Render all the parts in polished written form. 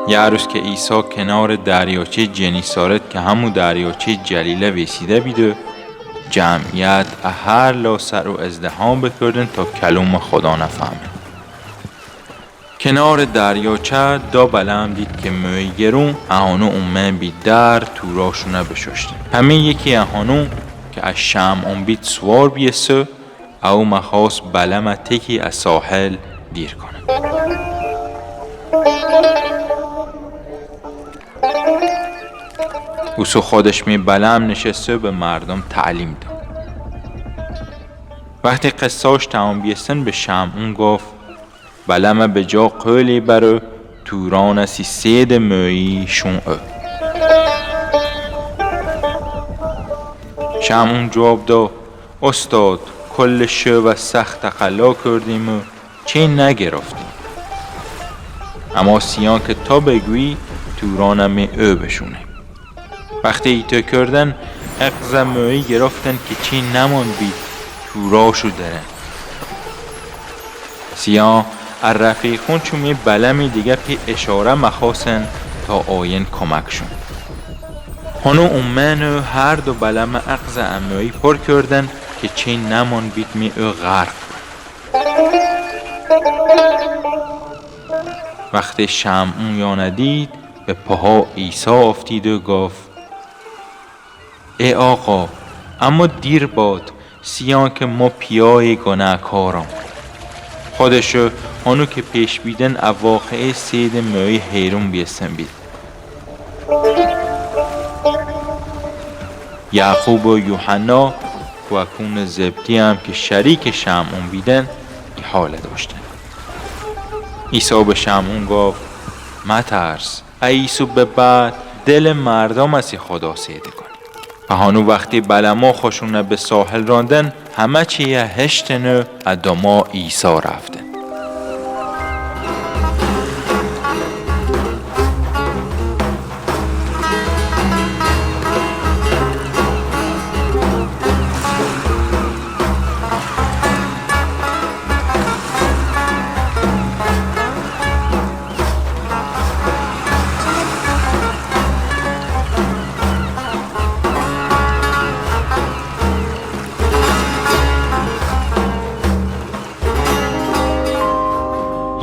یه روز که عیسی کنار دریاچه جنیسارت که همون دریاچه جلیله ویسیده بیده، جمعیت هر لاسر و ازدحام بکردن تا کلام خدا نفهمه. کنار دریاچه دا بلم دید که مویگرون اهانو اومن بی در تو راشونه بششتن. همه یکی اهانو که از شمعون بید سوار بیسه او مخواست بلم تکی از ساحل دیر کنه. اوسو خودش می بلم نشسته به مردم تعلیم داد. وقتی قصاش تمام بیستن به شمعون گفت بلمه به جا قولی برو توران سی سید مویی شون او. شمعون جواب داد استاد کل شو و سخت قلا کردیم و چه نگرفتیم، اما سیان که تا بگویی تورانم او بشونه. وقتی ایتو کردن اقز مویی گرفتن که چی نمان بید توراشو دارن. سیان الرفیقون چون بلمی دیگه پی اشاره مخواستن تا آین کمکشون. هنو اومنو هر دو بلم اقز اموی پر کردن که چی نمان بید می او غرق. وقتی شمعون یا ندید به پاها عیسی افتید و گفت ای آقا اما دیر باد سیان که ما پیای گناهکارم. خودشو هنو که پیش بیدن اواقع سید موی حیرون بیستن بید. یعقوب و یوحنا و اکون زبدی هم که شریک شمعون بیدن ای حال داشتن. عیسی به شمعون گفت مترس عیسی به بعد دل مردم از خدا سیده کن. و هنو وقتی بلما خوشونه به ساحل راندن همه چیه هشتن و اداما عیسی رفتن.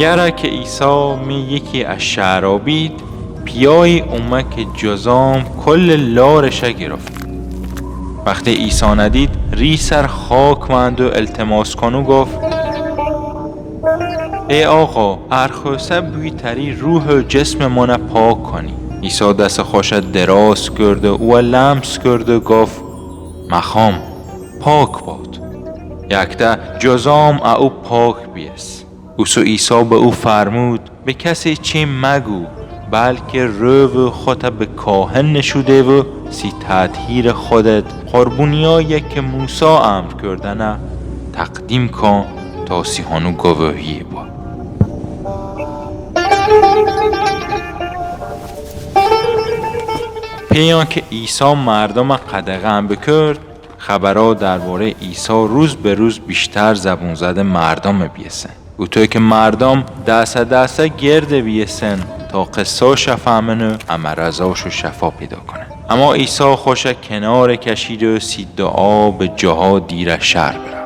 یاره که عیسی می یکی از شهرها بید پیای اومه که جزام کل لارشه گرفت. وقتی عیسی ندید ری سر خاک مند و التماس کنو گفت ای آقا ارخوسته بوی تری روح و جسم منه پاک کنی. عیسی دست خوش دراز کرد و لمس کرد و گفت مخام پاک باد. یکتا جزام او پاک بیست. اوسو عیسی به او فرمود به کسی چی مگو بلکه رو خودت به کاهن نشوده و سی تطهیر خودت قربونیایی که موسی امر کردنه تقدیم کن تا سیهانو گواهی با. پیان که عیسی مردم قدغن بکرد خبرها درباره عیسی روز به روز بیشتر زبون زده مردم بیسن. او توی که مردم دست گرد بیسن تا قصه شفهمن و امرزاشو شفا پیدا کنه. اما عیسی خوش کنار کشید و سی دعا به جاها دیر شهر برد.